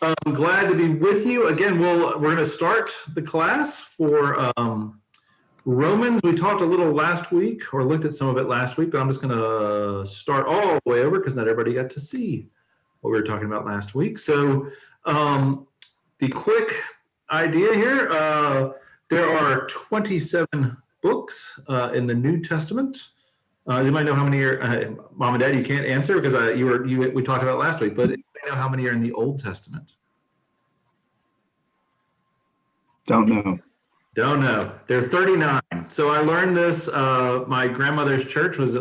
I'm glad to be with you. Again, we're going to start the class for Romans. We talked a little last week, or looked at some of it last week, but I'm just going to start all the way over because not everybody got to see what we were talking about last week. So the quick idea here, there are 27 books in the New Testament. You might know how many are, Mom and Dad, you can't answer because we talked about it last week, but you know how many are in the Old Testament? Don't know. Don't know. There are 39. So I learned this. My grandmother's church was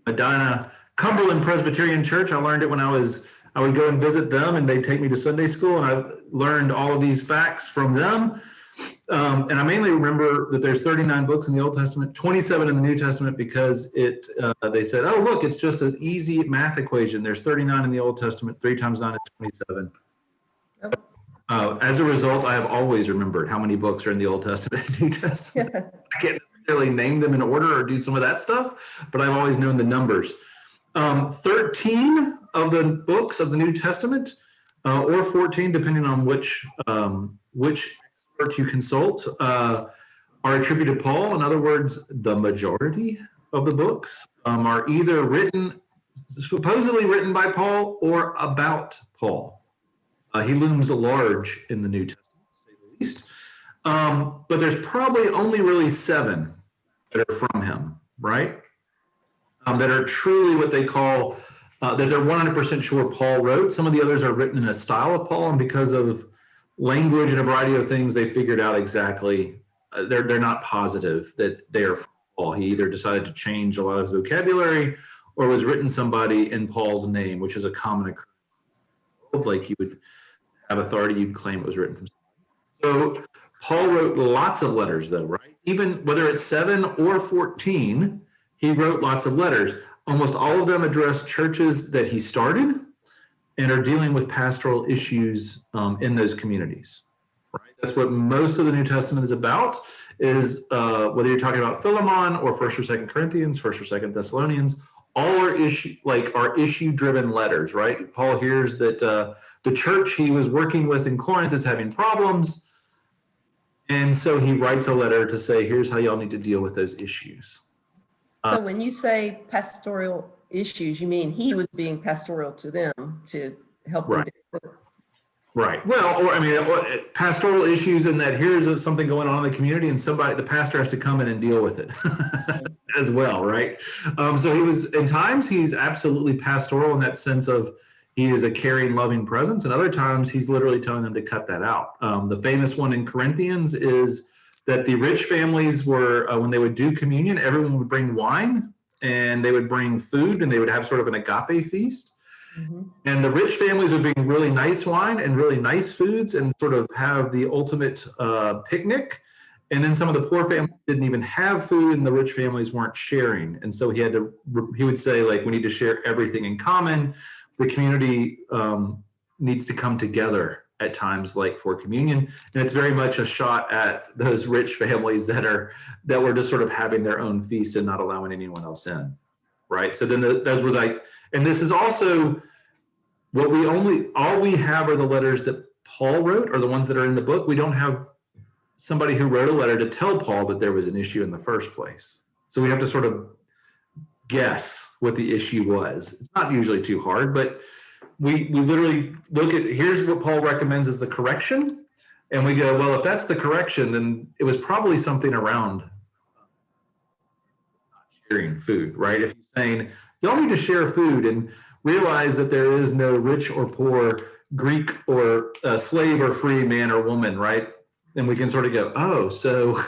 Medina Cumberland Presbyterian Church. I learned it when I would go and visit them, and they'd take me to Sunday school, and I learned all of these facts from them. And I mainly remember that there's 39 books in the Old Testament, 27 in the New Testament, because they said, oh, look, it's just an easy math equation. There's 39 in the Old Testament, 3 times 9 is 27. Yep. As a result, I have always remembered how many books are in the Old Testament and New Testament. I can't necessarily name them in order or do some of that stuff, but I've always known the numbers. 13 of the books of the New Testament, or 14, depending on which expert you consult, are attributed to Paul. In other words, the majority of the books are either supposedly written by Paul or about Paul. He looms large in the New Testament, to say the least. But there's probably only really 7 that are from him, right? That are truly what they call, that they're 100% sure Paul wrote. Some of the others are written in a style of Paul, and because of language and a variety of things, they figured out exactly, they're not positive that they are from Paul. He either decided to change a lot of his vocabulary or was written somebody in Paul's name, which is a common occurrence. Like you would have authority, you'd claim it was written from somebody. So Paul wrote lots of letters though, right? Even whether it's 7 or 14, he wrote lots of letters. Almost all of them address churches that he started and are dealing with pastoral issues in those communities. Right? That's what most of the New Testament is about, is whether you're talking about Philemon or 1st or 2nd Corinthians, 1st or 2nd Thessalonians, all are issue-driven letters, right? Paul hears that the church he was working with in Corinth is having problems, and so he writes a letter to say, here's how y'all need to deal with those issues. So when you say pastoral issues, you mean he was being pastoral to them to help them. Right. Well, or pastoral issues in that here's something going on in the community, and the pastor has to come in and deal with it as well, right? So in times he's absolutely pastoral in that sense of he is a caring, loving presence, and other times he's literally telling them to cut that out. The famous one in Corinthians is that the rich families were, when they would do communion, everyone would bring wine, and they would bring food, and they would have sort of an agape feast. Mm-hmm. And the rich families would bring really nice wine and really nice foods and sort of have the ultimate picnic. And then some of the poor families didn't even have food, and the rich families weren't sharing. And so he would say, like, we need to share everything in common. The community needs to come together at times, like for communion. And it's very much a shot at those rich families that were just sort of having their own feast and not allowing anyone else in. Right. So then those were like, and this is also what all we have are the letters that Paul wrote, or the ones that are in the book. We don't have somebody who wrote a letter to tell Paul that there was an issue in the first place. So we have to sort of guess what the issue was. It's not usually too hard, but we literally look at, here's what Paul recommends as the correction. And we go, well, if that's the correction, then it was probably something around sharing food, right? If he's saying, y'all need to share food and realize that there is no rich or poor, Greek or slave or free, man or woman, right? And we can sort of go, oh, so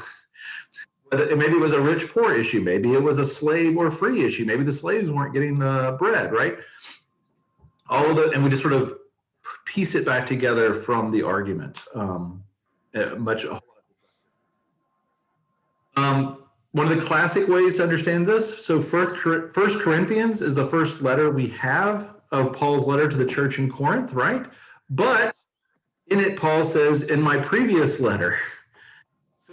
maybe it was a rich poor issue. Maybe it was a slave or free issue. Maybe the slaves weren't getting bread, right? All of it, and we just sort of piece it back together from the argument. One of the classic ways to understand this, so First Corinthians is the first letter we have of Paul's letter to the church in Corinth, right? But in it, Paul says, in my previous letter.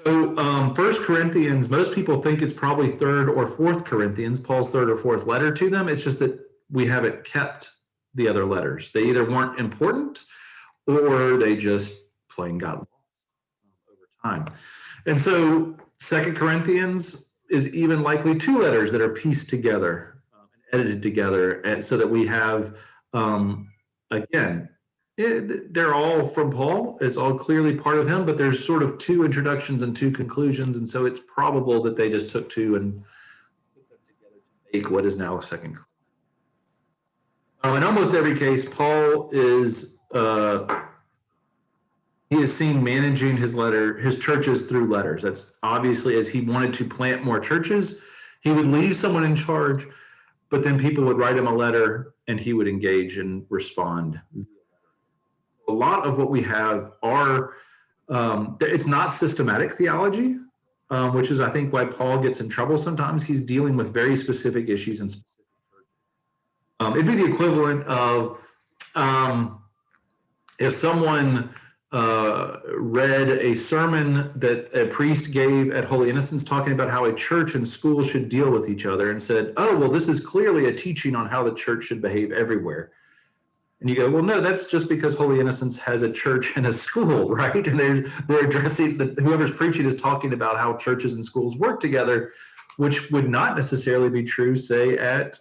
So 1 Corinthians, most people think it's probably 3rd or 4th Corinthians, Paul's 3rd or 4th letter to them. It's just that we haven't kept the other letters. They either weren't important or they just plain got lost over time. And so 2 Corinthians is even likely two letters that are pieced together and edited together, and so that we have, again, they're all from Paul. It's all clearly part of him, but there's sort of two introductions and two conclusions, and so it's probable that they just took two and put them together to make what is now 2 Corinthians. In almost every case, Paul is he is seen managing his churches through letters. That's obviously, as he wanted to plant more churches, he would leave someone in charge, but then people would write him a letter and he would engage and respond. A lot of what we have are, it's not systematic theology, which is, I think, why Paul gets in trouble sometimes. He's dealing with very specific issues in specific churches. It'd be the equivalent of if someone read a sermon that a priest gave at Holy Innocents talking about how a church and school should deal with each other, and said, oh, well, this is clearly a teaching on how the church should behave everywhere. And you go, well, no, that's just because Holy Innocents has a church and a school, right? And they're addressing, whoever's preaching is talking about how churches and schools work together, which would not necessarily be true, say, at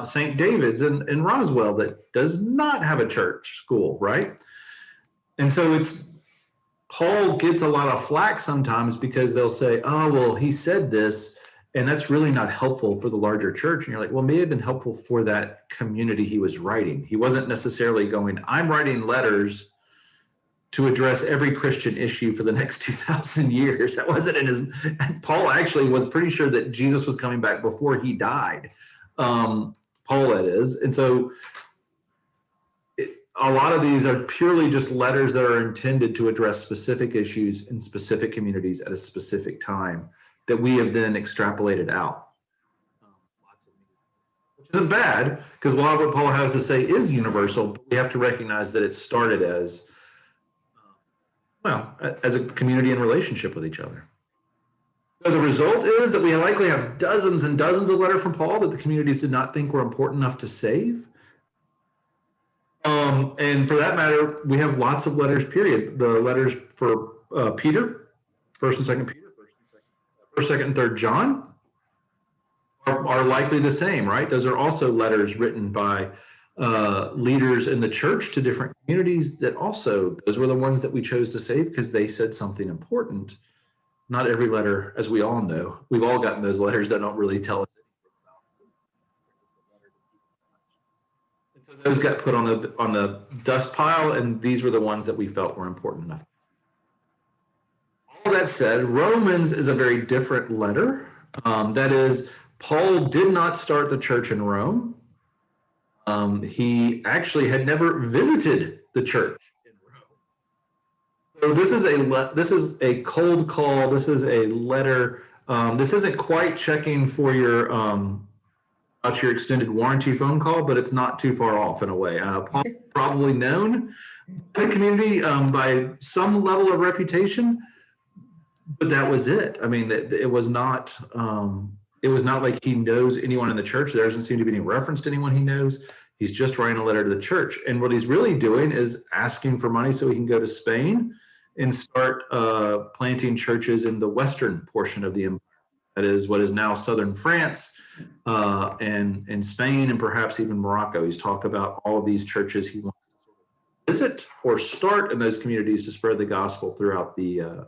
St. David's in Roswell, that does not have a church school, right? And so Paul gets a lot of flack sometimes because they'll say, oh, well, he said this, and that's really not helpful for the larger church. And you're like, well, it may have been helpful for that community he was writing. He wasn't necessarily going, I'm writing letters to address every Christian issue for the next 2,000 years. That wasn't in his, Paul actually was pretty sure that Jesus was coming back before he died. Paul, that is. And so a lot of these are purely just letters that are intended to address specific issues in specific communities at a specific time that we have then extrapolated out. Which isn't bad, because a lot of what Paul has to say is universal, but we have to recognize that it started as, as a community in relationship with each other. So the result is that we likely have dozens and dozens of letters from Paul that the communities did not think were important enough to save. And for that matter, we have lots of letters, period. The letters for Peter, 1st and 2nd Peter, 1st, 2nd, and 3rd John are likely the same, right? Those are also letters written by leaders in the church to different communities that also, those were the ones that we chose to save because they said something important. Not every letter, as we all know, we've all gotten those letters that don't really tell us anything about. And so those got put on the dust pile, and these were the ones that we felt were important enough. All that said, Romans is a very different letter. That is, Paul did not start the church in Rome. He actually had never visited the church in Rome. So this is a cold call. This is a letter. This isn't quite checking for your about your extended warranty phone call, but it's not too far off in a way. Paul probably known by the community by some level of reputation, but that was it. I mean, it was not like he knows anyone in the church. There doesn't seem to be any reference to anyone he knows. He's just writing a letter to the church. And what he's really doing is asking for money so he can go to Spain and start planting churches in the western portion of the empire. That is what is now southern France and Spain and perhaps even Morocco. He's talked about all of these churches he wants to sort of visit or start in those communities to spread the gospel throughout the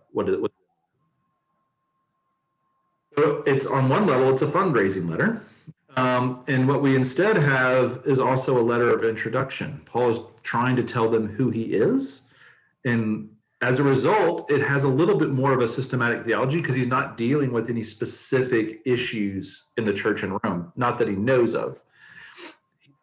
So it's on one level, it's a fundraising letter. And what we instead have is also a letter of introduction. Paul is trying to tell them who he is. And as a result, it has a little bit more of a systematic theology because he's not dealing with any specific issues in the church in Rome, not that he knows of.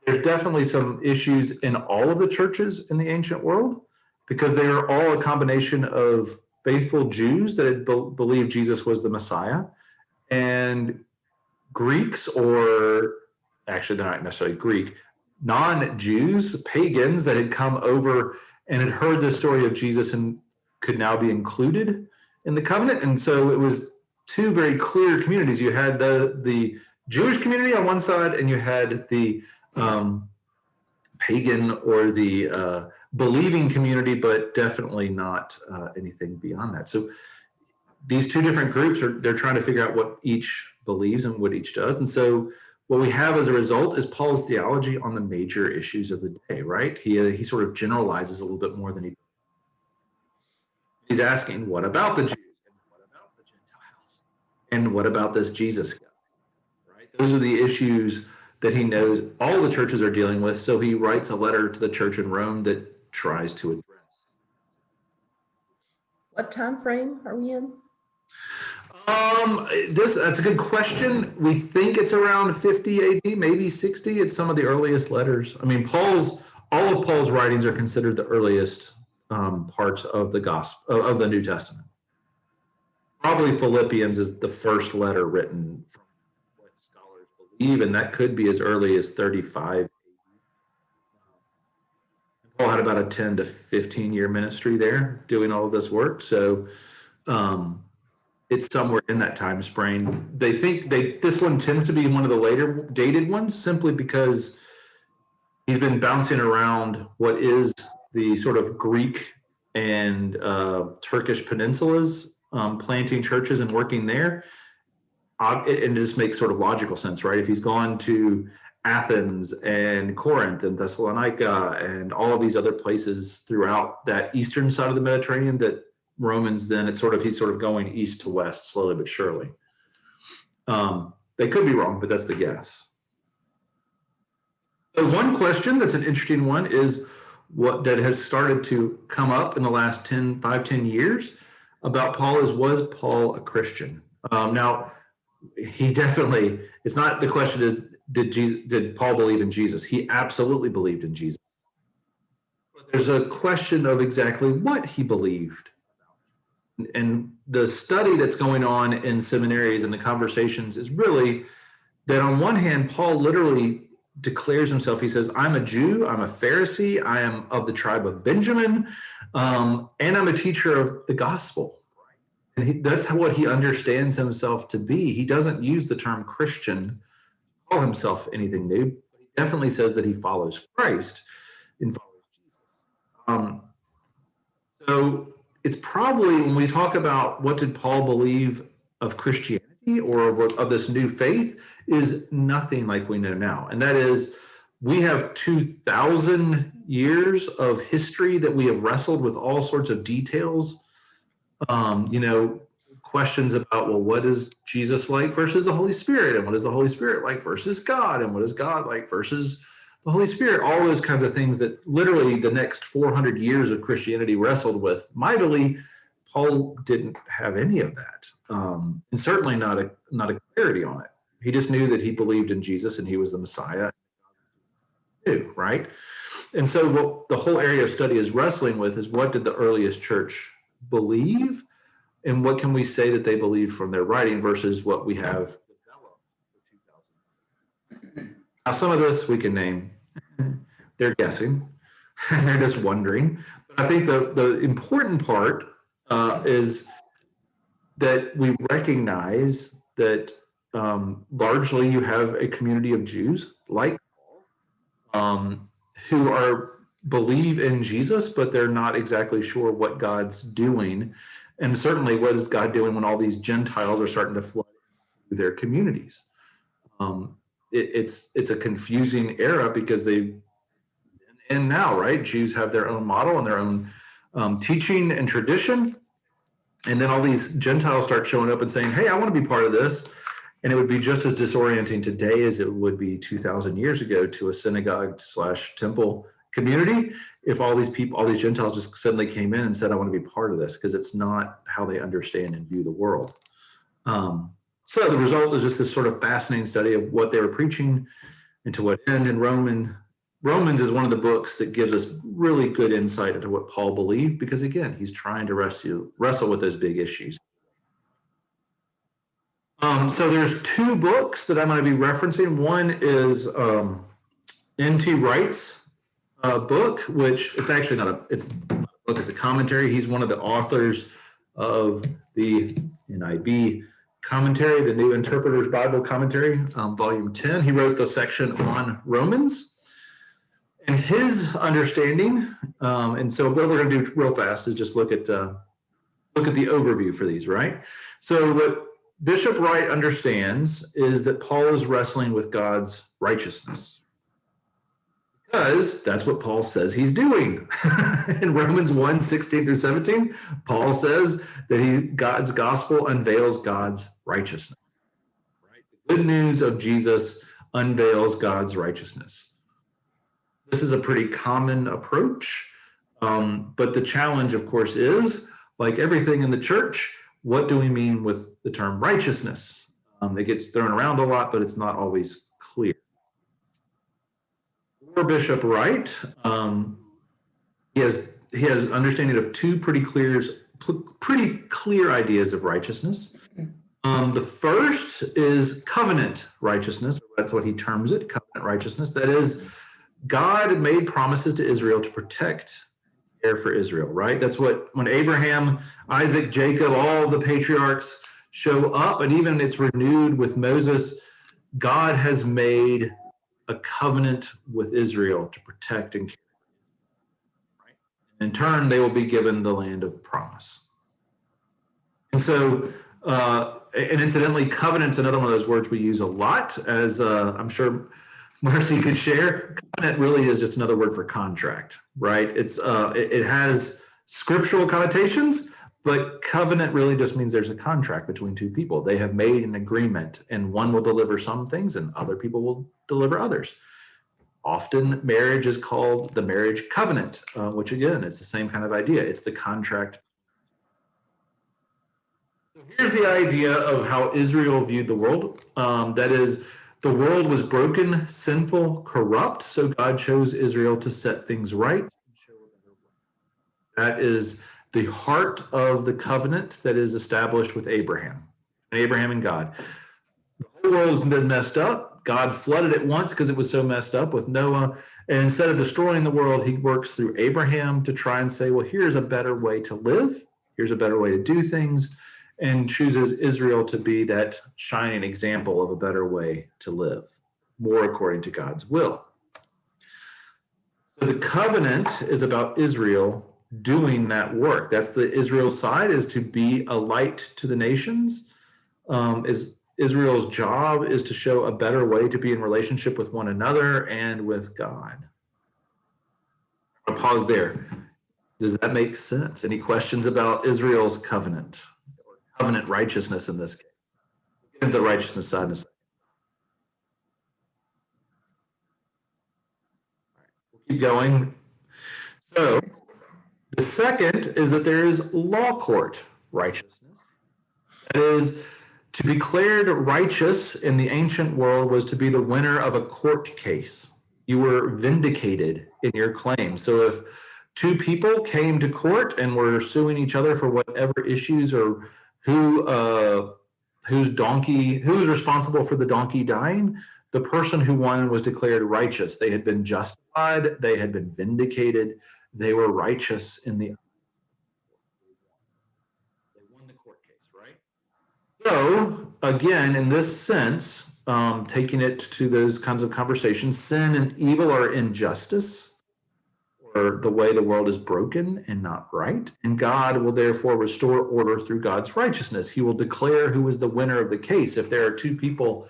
There's definitely some issues in all of the churches in the ancient world because they are all a combination of faithful Jews that had believed Jesus was the Messiah, and Greeks, or actually they're not necessarily Greek, non-Jews, pagans that had come over and had heard the story of Jesus and could now be included in the covenant. And so it was two very clear communities. You had the Jewish community on one side, and you had the pagan or the believing community, but definitely not anything beyond that. So these two different groups they're trying to figure out what each believes and what each does. And so what we have as a result is Paul's theology on the major issues of the day, right? He sort of generalizes a little bit more than he's asking, what about the Jews? And what about the Gentiles? And what about this Jesus guy? Right? Those are the issues that he knows all the churches are dealing with. So he writes a letter to the church in Rome that tries to address. What time frame are we in? That's a good question. We think it's around 50 AD, maybe 60. It's some of the earliest letters. I mean, all of Paul's writings are considered the earliest parts of the gospel of the New Testament. Probably Philippians is the first letter written from what scholars believe, and that could be as early as 35. Paul had about a 10 to 15 year ministry there doing all of this work. So it's somewhere in that time frame. They think this one tends to be one of the later dated ones simply because he's been bouncing around what is the sort of Greek and Turkish peninsulas, planting churches and working there. And it just makes sort of logical sense, right? If he's gone to Athens and Corinth and Thessalonica and all of these other places throughout that eastern side of the Mediterranean, that Romans, then he's sort of going east to west slowly but surely. They could be wrong, but that's the guess. So one question that's an interesting one is what that has started to come up in the last 10 years about Paul is, was Paul a Christian? Now, he definitely, it's not, the question is, did Paul believe in Jesus? He absolutely believed in Jesus. But there's a question of exactly what he believed. And the study that's going on in seminaries and the conversations is really that on one hand, Paul literally declares himself. He says, I'm a Jew, I'm a Pharisee, I am of the tribe of Benjamin, and I'm a teacher of the gospel. And that's what he understands himself to be. He doesn't use the term Christian, call himself anything new. But he definitely says that he follows Christ and follows Jesus. So it's probably, when we talk about what did Paul believe of Christianity or of this new faith, is nothing like we know now. And that is, we have 2,000 years of history that we have wrestled with all sorts of details. Questions about, well, what is Jesus like versus the Holy Spirit? And what is the Holy Spirit like versus God? And what is God like versus the Holy Spirit? All those kinds of things that literally the next 400 years of Christianity wrestled with mightily. Paul didn't have any of that, and certainly not a clarity on it. He just knew that he believed in Jesus and he was the Messiah. Right? And so what the whole area of study is wrestling with is, what did the earliest church believe? And what can we say that they believe from their writing versus what we have developed for 2,000 years? Now, some of this we can name. They're guessing. They're just wondering. But I think the important part is that we recognize that largely you have a community of Jews like Paul who believe in Jesus, but they're not exactly sure what God's doing. And certainly, what is God doing when all these Gentiles are starting to flood into their communities? It's a confusing era because and now, right, Jews have their own model and their own teaching and tradition. And then all these Gentiles start showing up and saying, hey, I want to be part of this. And it would be just as disorienting today as it would be 2,000 years ago to a synagogue/temple community if all these Gentiles just suddenly came in and said, I want to be part of this, because it's not how they understand and view the world. So the result is just this sort of fascinating study of what they were preaching and to what end. And Romans is one of the books that gives us really good insight into what Paul believed, because again, he's trying to wrestle with those big issues. So there's two books that I'm going to be referencing. One is N.T. Wright's book, which it's actually not a book, it's a commentary. He's one of the authors of the NIB commentary, the New Interpreter's Bible Commentary, volume 10. He wrote the section on Romans. And his understanding, and so what we're going to do real fast is just look at the overview for these, right? So what Bishop Wright understands is that Paul is wrestling with God's righteousness, because that's what Paul says he's doing. In Romans 1:16-17, Paul says that God's gospel unveils God's righteousness. Right? The good news of Jesus unveils God's righteousness. This is a pretty common approach, but the challenge, of course, is, like everything in the church, what do we mean with the term righteousness? It gets thrown around a lot, but it's not always clear. For Bishop Wright, he has understanding of two pretty clear ideas of righteousness. The first is covenant righteousness. That's what he terms it, covenant righteousness. That is, God made promises to Israel to protect and care for Israel, right? That's what, when Abraham, Isaac, Jacob, all the patriarchs show up, and even it's renewed with Moses, God has made a covenant with Israel to protect and care. Right? In turn, they will be given the land of promise. And so, and incidentally, covenant's another one of those words we use a lot, as I'm sure Marcy could share. Covenant really is just another word for contract, right? It has scriptural connotations, but covenant really just means there's a contract between two people. They have made an agreement, and one will deliver some things and other people will deliver others. Often marriage is called the marriage covenant, which again, is the same kind of idea. It's the contract. So here's the idea of how Israel viewed the world. That is, the world was broken, sinful, corrupt, so God chose Israel to set things right. That is the heart of the covenant that is established with Abraham and God. The whole world's been messed up. God flooded it once because it was so messed up with Noah. And instead of destroying the world, he works through Abraham to try and say, well, here's a better way to live. Here's a better way to do things. And chooses Israel to be that shining example of a better way to live, more according to God's will. So the covenant is about Israel doing that work. That's the Israel side, is to be a light to the nations. Israel's job is to show a better way to be in relationship with one another and with God. I'll pause there. Does that make sense? Any questions about Israel's covenant? Covenant righteousness in this case. We'll get into the righteousness side in a second. All right, we'll keep going. So the second is that there is law court righteousness. That is, to be declared righteous in the ancient world was to be the winner of a court case. You were vindicated in your claim. So if two people came to court and were suing each other for whatever issues, or who's responsible for the donkey dying, the person who won was declared righteous. They had been justified, they had been vindicated, they were righteous in the eyes. They won the court case, right? So again, in this sense, taking it to those kinds of conversations, sin and evil are injustice, or the way the world is broken and not right. And God will therefore restore order through God's righteousness. He will declare who is the winner of the case. If there are two people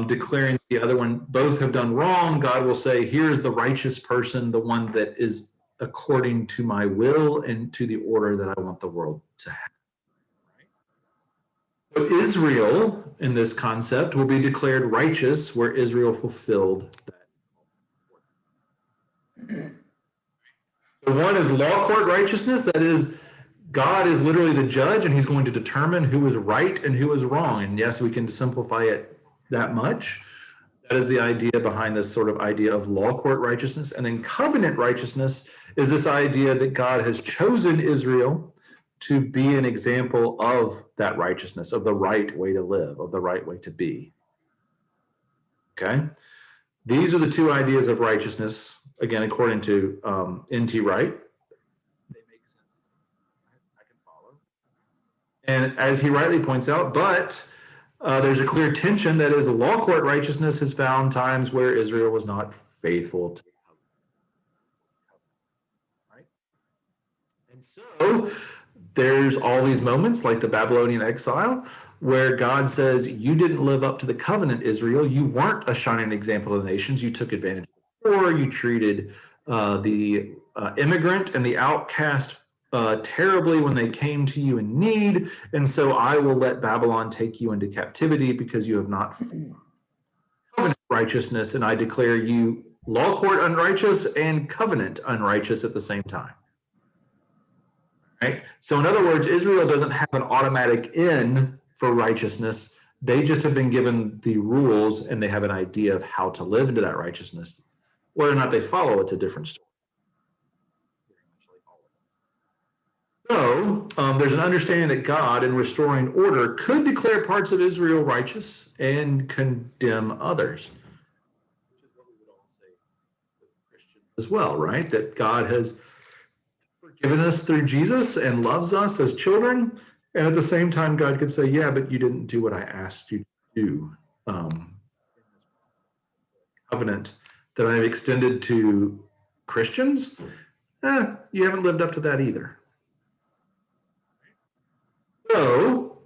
declaring the other one, both have done wrong, God will say, here's the righteous person, the one that is according to my will and to the order that I want the world to have. So Israel, in this concept, will be declared righteous where Israel fulfilled that. The one is law court righteousness. That is, God is literally the judge, and he's going to determine who is right and who is wrong. And yes, we can simplify it that much. That is the idea behind this sort of idea of law court righteousness. And then covenant righteousness is this idea that God has chosen Israel to be an example of that righteousness, of the right way to live, of the right way to be. Okay? These are the two ideas of righteousness, again, according to N.T. Wright. They make sense. I can follow. And as he rightly points out, but there's a clear tension, that is, the law court righteousness has found times where Israel was not faithful to the covenant. And so there's all these moments like the Babylonian exile where God says, you didn't live up to the covenant, Israel. You weren't a shining example to the nations. You took advantage of the poor. You treated the immigrant and the outcast terribly when they came to you in need. And so I will let Babylon take you into captivity because you have not covenant righteousness, and I declare you law court unrighteous and covenant unrighteous at the same time. Right? So in other words, Israel doesn't have an automatic in for righteousness. They just have been given the rules and they have an idea of how to live into that righteousness. Whether or not they follow, it's a different story. So there's an understanding that God, in restoring order, could declare parts of Israel righteous and condemn others. Which is what we would all say with Christians as well, right? That God has forgiven us through Jesus and loves us as children. And at the same time, God could say, yeah, but you didn't do what I asked you to do. Covenant that I've extended to Christians, you haven't lived up to that either. So,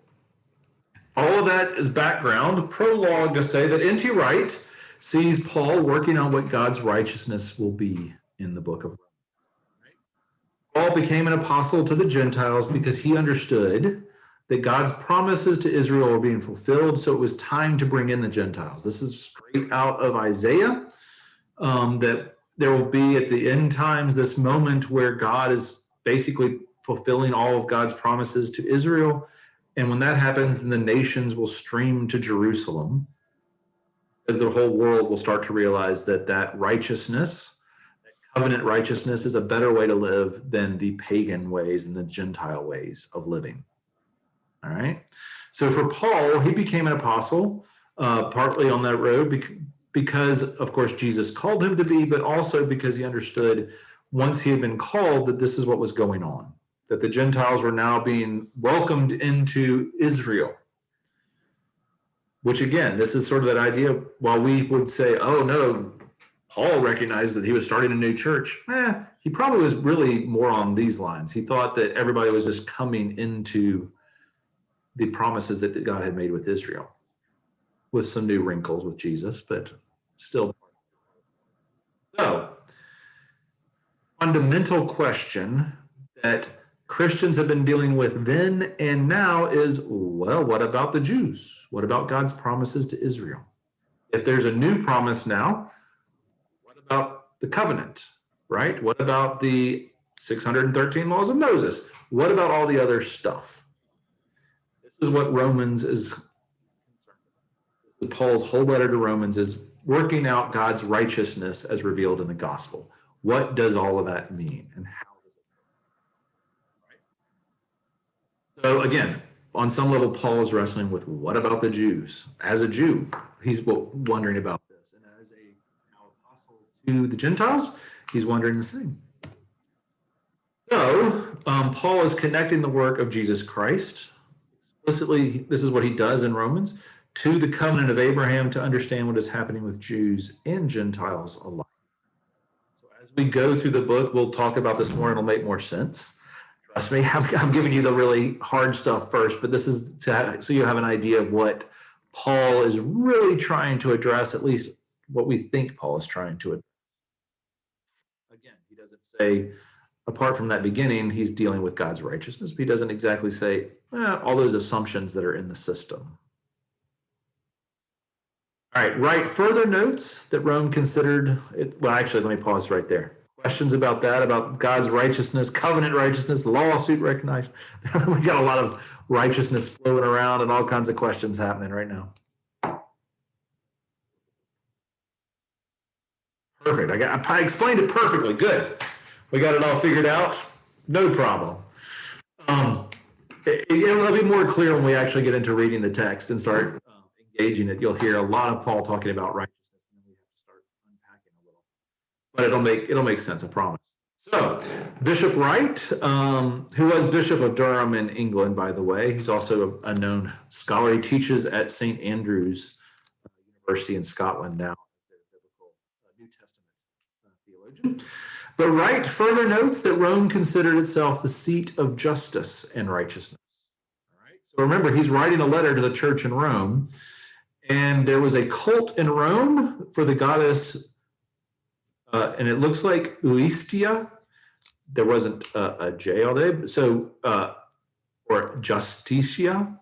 all of that is background, prologue to say that N.T. Wright sees Paul working on what God's righteousness will be in the book of Romans. Paul became an apostle to the Gentiles because he understood that God's promises to Israel were being fulfilled, so it was time to bring in the Gentiles. This is straight out of Isaiah, that there will be at the end times this moment where God is basically fulfilling all of God's promises to Israel. And when that happens, then the nations will stream to Jerusalem, as the whole world will start to realize that that righteousness, covenant righteousness, is a better way to live than the pagan ways and the Gentile ways of living. All right. So for Paul, he became an apostle, partly on that road because, of course, Jesus called him to be, but also because he understood once he had been called that this is what was going on, that the Gentiles were now being welcomed into Israel. Which again, this is sort of that idea, while we would say, oh no, Paul recognized that he was starting a new church. He probably was really more on these lines. He thought that everybody was just coming into the promises that God had made with Israel, with some new wrinkles with Jesus, but still. So, fundamental question that Christians have been dealing with then and now is, well, what about the Jews? What about God's promises to Israel? If there's a new promise now, what about the covenant, right? What about the 613 laws of Moses? What about all the other stuff? This is what Romans is concerned about. Paul's whole letter to Romans is working out God's righteousness as revealed in the gospel. What does all of that mean, and how does it work? So again, on some level, Paul is wrestling with what about the Jews? As a Jew, he's wondering about this. And as a apostle to the Gentiles, he's wondering the same. So Paul is connecting the work of Jesus Christ. Explicitly, this is what he does in Romans, to the covenant of Abraham to understand what is happening with Jews and Gentiles alike. So as we go through the book, we'll talk about this more and it'll make more sense. Trust me, I'm giving you the really hard stuff first, but this is so you have an idea of what Paul is really trying to address, at least what we think Paul is trying to address. Again, he doesn't say, apart from that beginning, he's dealing with God's righteousness, but he doesn't exactly say all those assumptions that are in the system. All right, write further notes that Rome considered it. Well, actually, let me pause right there. Questions about that, about God's righteousness, covenant righteousness, lawsuit recognition. We got a lot of righteousness floating around and all kinds of questions happening right now. Perfect. I explained it perfectly. Good. We got it all figured out. No problem. It'll be more clear when we actually get into reading the text and start engaging it. You'll hear a lot of Paul talking about righteousness, and then we have to start unpacking a little. But it'll make sense, I promise. So, Bishop Wright, who was Bishop of Durham in England, by the way, he's also a known scholar. He teaches at St. Andrew's University in Scotland now as their biblical New Testament theologian. But Wright further notes that Rome considered itself the seat of justice and righteousness. All right? So remember, he's writing a letter to the church in Rome, and there was a cult in Rome for the goddess, and it looks like Uistia. There wasn't a J all day, so or Justitia,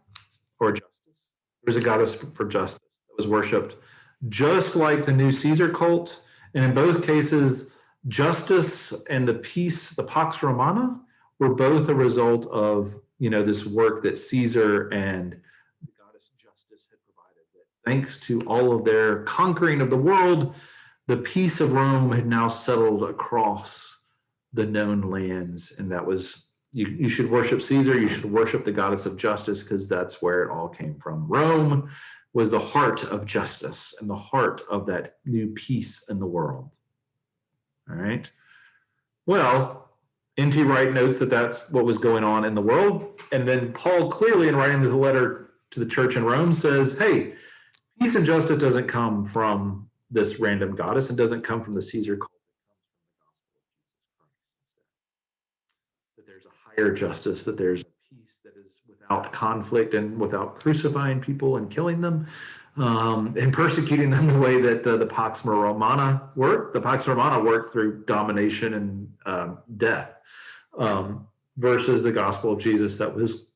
or justice. There's a goddess for justice that was worshipped, just like the new Caesar cult. And in both cases, justice and the peace, the Pax Romana, were both a result of this work that Caesar and the goddess Justice had provided. That thanks to all of their conquering of the world, the peace of Rome had now settled across the known lands, and that was you should worship Caesar, you should worship the goddess of justice, because that's where it all came from. Rome was the heart of justice and the heart of that new peace in the world. All right. Well, N.T. Wright notes that that's what was going on in the world. And then Paul clearly, in writing this letter to the church in Rome, says, hey, peace and justice doesn't come from this random goddess. It doesn't come from the Caesar cult. It comes from the gospel of Jesus Christ. That there's a higher justice, that there's a peace that is without conflict and without crucifying people and killing them. And persecuting them the way that the Pax Romana worked. The Pax Romana worked through domination and death, versus the gospel of Jesus that was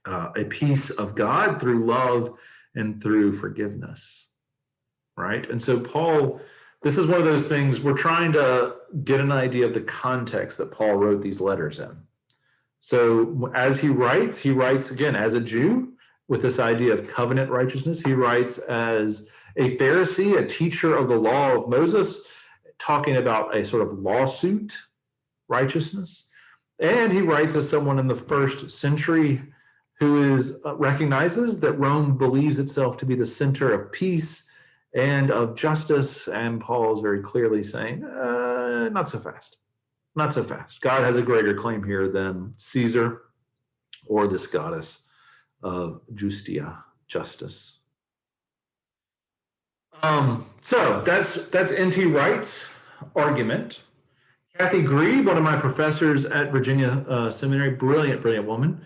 a peace of God through love and through forgiveness, right? And so Paul, this is one of those things, we're trying to get an idea of the context that Paul wrote these letters in. So as he writes again as a Jew, with this idea of covenant righteousness. He writes as a Pharisee, a teacher of the law of Moses, talking about a sort of lawsuit righteousness. And he writes as someone in the first century who recognizes that Rome believes itself to be the center of peace and of justice. And Paul is very clearly saying, not so fast, not so fast. God has a greater claim here than Caesar or this goddess of Justia, justice. So that's N.T. Wright's argument. Kathy Grieb, one of my professors at Virginia Seminary, brilliant woman,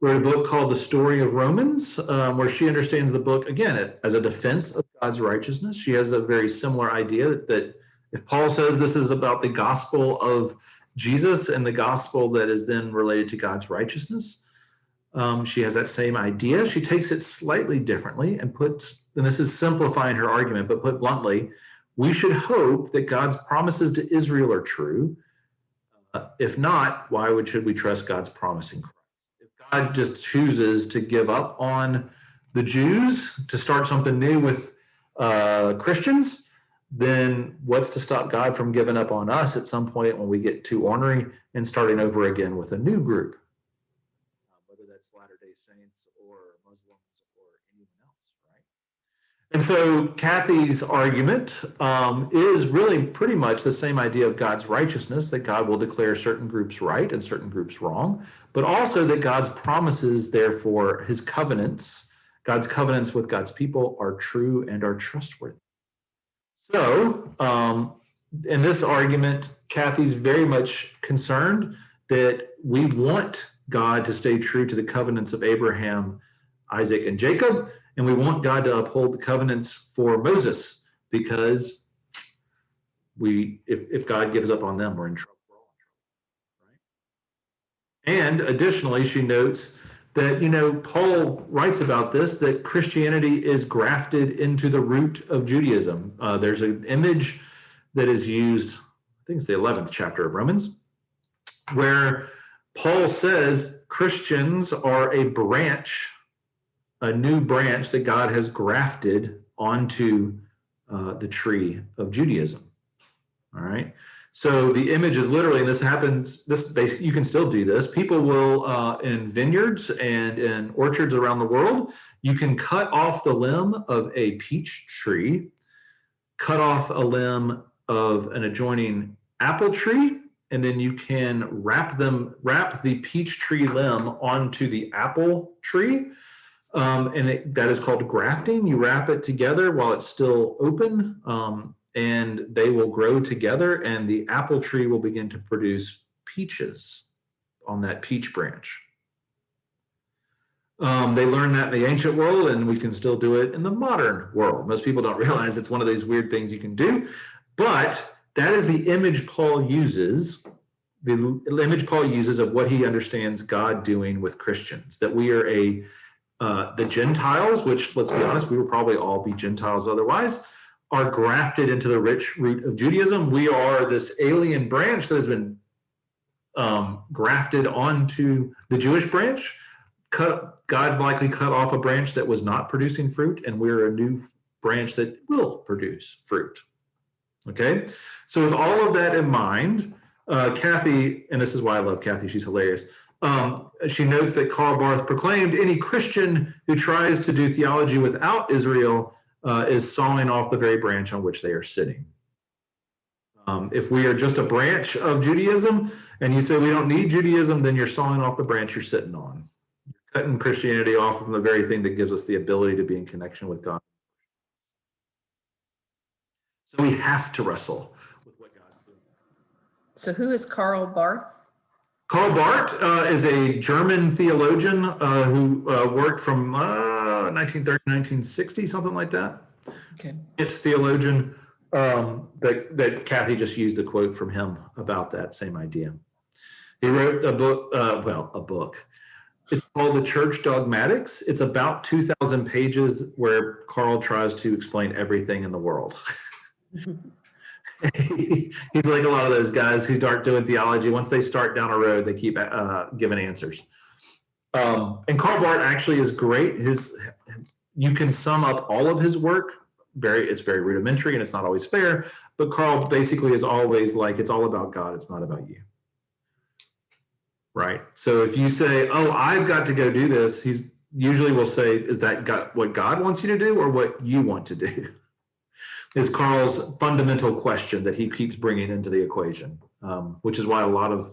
wrote a book called The Story of Romans, where she understands the book, again, as a defense of God's righteousness. She has a very similar idea that if Paul says this is about the gospel of Jesus and the gospel that is then related to God's righteousness, she has that same idea. She takes it slightly differently and and this is simplifying her argument, but put bluntly, we should hope that God's promises to Israel are true. If not, why should we trust God's promise in Christ? If God just chooses to give up on the Jews to start something new with Christians, then what's to stop God from giving up on us at some point when we get too ornery and starting over again with a new group? Latter-day Saints or Muslims or anyone else, right? And so Kathy's argument is really pretty much the same idea of God's righteousness, that God will declare certain groups right and certain groups wrong, but also that God's promises, therefore, his covenants, God's covenants with God's people are true and are trustworthy. So in this argument, Kathy's very much concerned that we want God to stay true to the covenants of Abraham, Isaac, and Jacob, and we want God to uphold the covenants for Moses, because if God gives up on them, we're in trouble. We're all in trouble, right? And additionally, she notes that, Paul writes about this, that Christianity is grafted into the root of Judaism. There's an image that is used, I think it's the 11th chapter of Romans, where Paul says Christians are a branch, a new branch that God has grafted onto the tree of Judaism. All right. So the image is literally, and this happens, you can still do this. People will, in vineyards and in orchards around the world, you can cut off the limb of a peach tree, cut off a limb of an adjoining apple tree, and then you can wrap the peach tree limb onto the apple tree. And that is called grafting. You wrap it together while it's still open. and they will grow together, and the apple tree will begin to produce peaches on that peach branch. They learned that in the ancient world, and we can still do it in the modern world. Most people don't realize it's one of these weird things you can do, but that is the image Paul uses. The image Paul uses of what he understands God doing with Christians, that we are the Gentiles, which, let's be honest, we would probably all be Gentiles otherwise, are grafted into the rich root of Judaism. We are this alien branch that has been grafted onto the Jewish branch. God likely cut off a branch that was not producing fruit, and we're a new branch that will produce fruit. Okay, so with all of that in mind, Kathy, and this is why I love Kathy, she's hilarious. She notes that Karl Barth proclaimed any Christian who tries to do theology without Israel is sawing off the very branch on which they are sitting. If we are just a branch of Judaism and you say we don't need Judaism, then you're sawing off the branch you're sitting on. You're cutting Christianity off from the very thing that gives us the ability to be in connection with God. So we have to wrestle with what God's doing. So who is Karl Barth? Karl Barth is a German theologian who worked from 1930, 1960, something like that. Okay. It's theologian that Kathy just used a quote from him about that same idea. He wrote a book, a book. It's called The Church Dogmatics. It's about 2,000 pages where Karl tries to explain everything in the world. He's like a lot of those guys who start doing theology. Once they start down a road, they keep giving answers. And Karl Barth actually is great. You can sum up all of his work. It's very rudimentary and it's not always fair. But Karl basically is always like, it's all about God. It's not about you. Right. So if you say, "Oh, I've got to go do this," he usually will say, "Is that what God wants you to do, or what you want to do?" Is Karl's fundamental question that he keeps bringing into the equation, which is why a lot of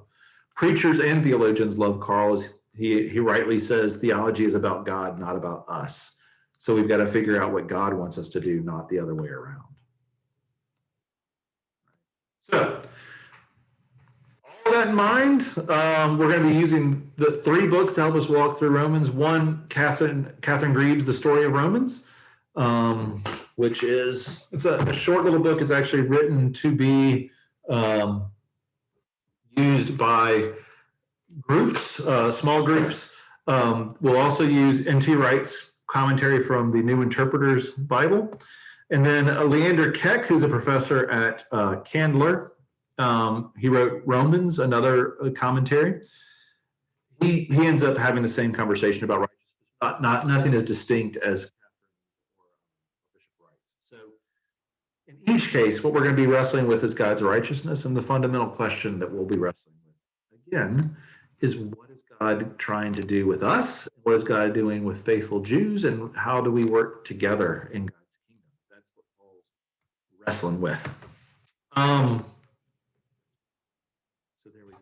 preachers and theologians love Karl. He rightly says theology is about God, not about us. So we've got to figure out what God wants us to do, not the other way around. So, all that in mind, we're going to be using the 3 books to help us walk through Romans. One, Catherine Greaves' The Story of Romans. Which it's a short little book. It's actually written to be used by groups, small groups. We'll also use N.T. Wright's commentary from the New Interpreter's Bible. And then Leander Keck, who's a professor at Candler, he wrote Romans, another commentary. He ends up having the same conversation about righteousness, nothing as distinct as in each case, what we're going to be wrestling with is God's righteousness, and the fundamental question that we'll be wrestling with, again, is what is God trying to do with us? What is God doing with faithful Jews, and how do we work together in God's kingdom? That's what Paul's wrestling with. So there we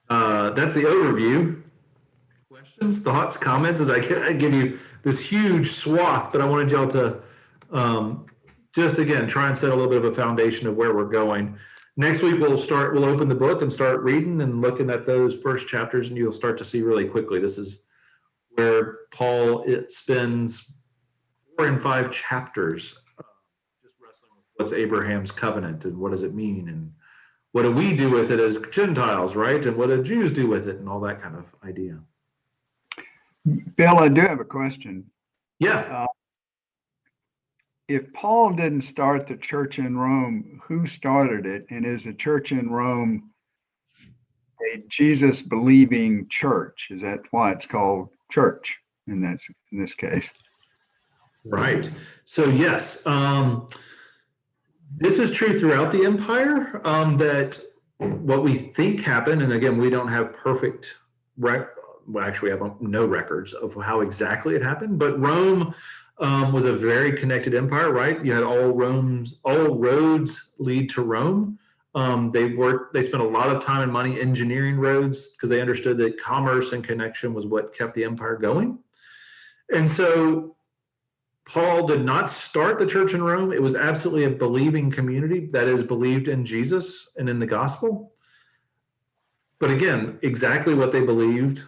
go. That's the overview. Questions, thoughts, comments, as I give you this huge swath, but I wanted y'all to just again, try and set a little bit of a foundation of where we're going. Next week, we'll open the book and start reading and looking at those first chapters, and you'll start to see really quickly. This is where Paul spends 4 and 5 chapters just wrestling with what's Abraham's covenant and what does it mean, and what do we do with it as Gentiles, right? And what do Jews do with it, and all that kind of idea. Bill, I do have a question. Yeah. If Paul didn't start the church in Rome, who started it? And is the church in Rome a Jesus-believing church? Is that why it's called church in this case? Right. So yes, this is true throughout the empire, that what we think happened, and again, we don't have perfect actually we have no records of how exactly it happened, but Rome was a very connected empire, right? You had all roads lead to Rome. They spent a lot of time and money engineering roads because they understood that commerce and connection was what kept the empire going. And so Paul did not start the church in Rome. It was absolutely a believing community that is believed in Jesus and in the gospel. But again, exactly what they believed,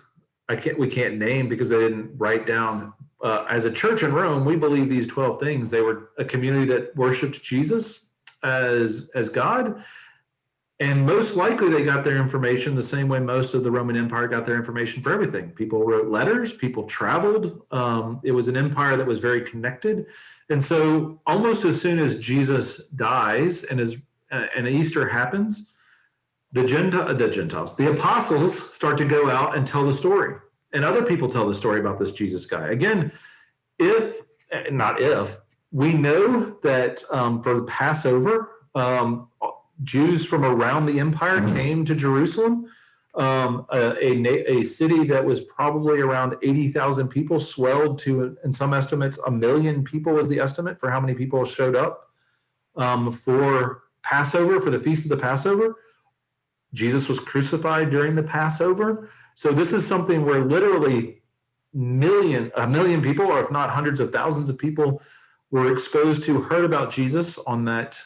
we can't name because they didn't write down. As a church in Rome, we believe these 12 things. They were a community that worshiped Jesus as God. And most likely they got their information the same way most of the Roman Empire got their information for everything. People wrote letters, people traveled. It was an empire that was very connected. And so almost as soon as Jesus dies and Easter happens, the apostles start to go out and tell the story. And other people tell the story about this Jesus guy. Again, we know that for the Passover, Jews from around the empire came to Jerusalem, a city that was probably around 80,000 people, swelled to, in some estimates, 1 million people was the estimate for how many people showed up for Passover, for the Feast of the Passover. Jesus was crucified during the Passover. So this is something where literally a million people, or if not hundreds of thousands of people, were exposed to, heard about Jesus on that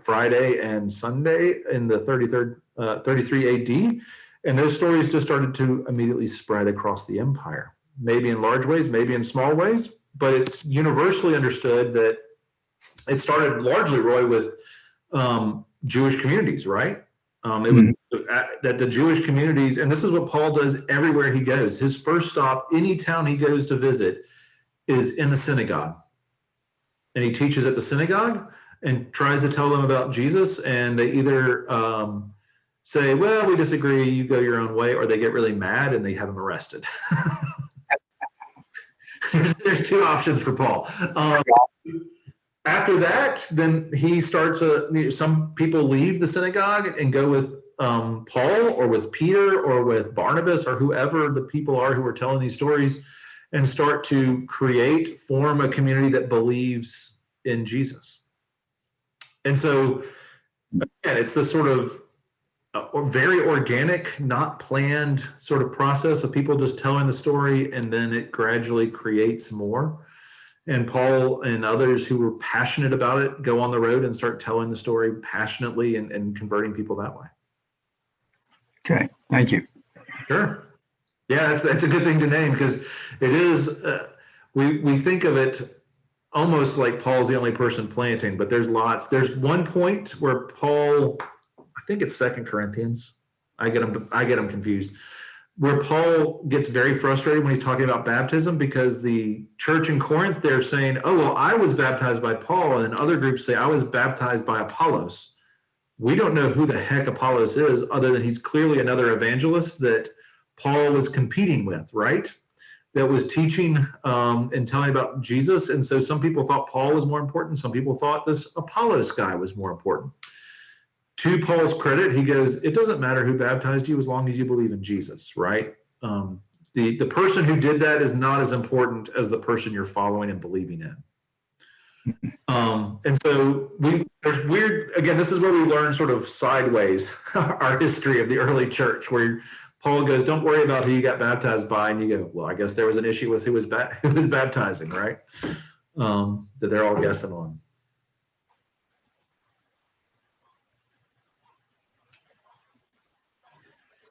Friday and Sunday in the 33 AD. And those stories just started to immediately spread across the empire, maybe in large ways, maybe in small ways, but it's universally understood that it started largely, Roy, with Jewish communities, right? It was that the Jewish communities, and this is what Paul does everywhere he goes. His first stop, any town he goes to visit, is in the synagogue. And he teaches at the synagogue and tries to tell them about Jesus. And they either say, well, we disagree, you go your own way, or they get really mad and they have him arrested. There's two options for Paul. After that, then he starts some people leave the synagogue and go with Paul or with Peter or with Barnabas or whoever the people are who are telling these stories, and start to form a community that believes in Jesus. And so, again, it's this sort of very organic, not planned sort of process of people just telling the story, and then it gradually creates more. And Paul and others who were passionate about it go on the road and start telling the story passionately and converting people that way. Okay, thank you. Sure. Yeah, that's a good thing to name, because it is, we think of it almost like Paul's the only person planting, but there's lots. There's one point where Paul, I think it's 2 Corinthians. I get them confused. Where Paul gets very frustrated when he's talking about baptism, because the church in Corinth, they're saying, oh, well, I was baptized by Paul. And other groups say, I was baptized by Apollos. We don't know who the heck Apollos is, other than he's clearly another evangelist that Paul was competing with, right? That was teaching and telling about Jesus. And so some people thought Paul was more important. Some people thought this Apollos guy was more important. To Paul's credit, he goes, it doesn't matter who baptized you as long as you believe in Jesus, right? The person who did that is not as important as the person you're following and believing in. And so there's weird, again, this is where we learn sort of sideways our history of the early church, where Paul goes, don't worry about who you got baptized by. And you go, well, I guess there was an issue with who was baptizing, right? That they're all guessing on.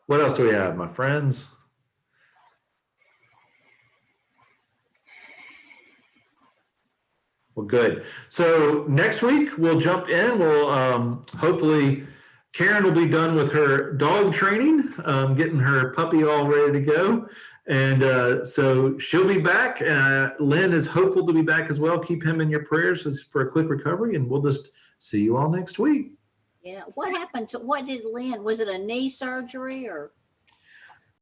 What else do we have, my friends? Well, good. So next week we'll jump in. We'll hopefully Karen will be done with her dog training, getting her puppy all ready to go. And so she'll be back. Lynn is hopeful to be back as well. Keep him in your prayers for a quick recovery, and we'll just see you all next week. Yeah. What happened to, what did Lynn, was it a knee surgery or?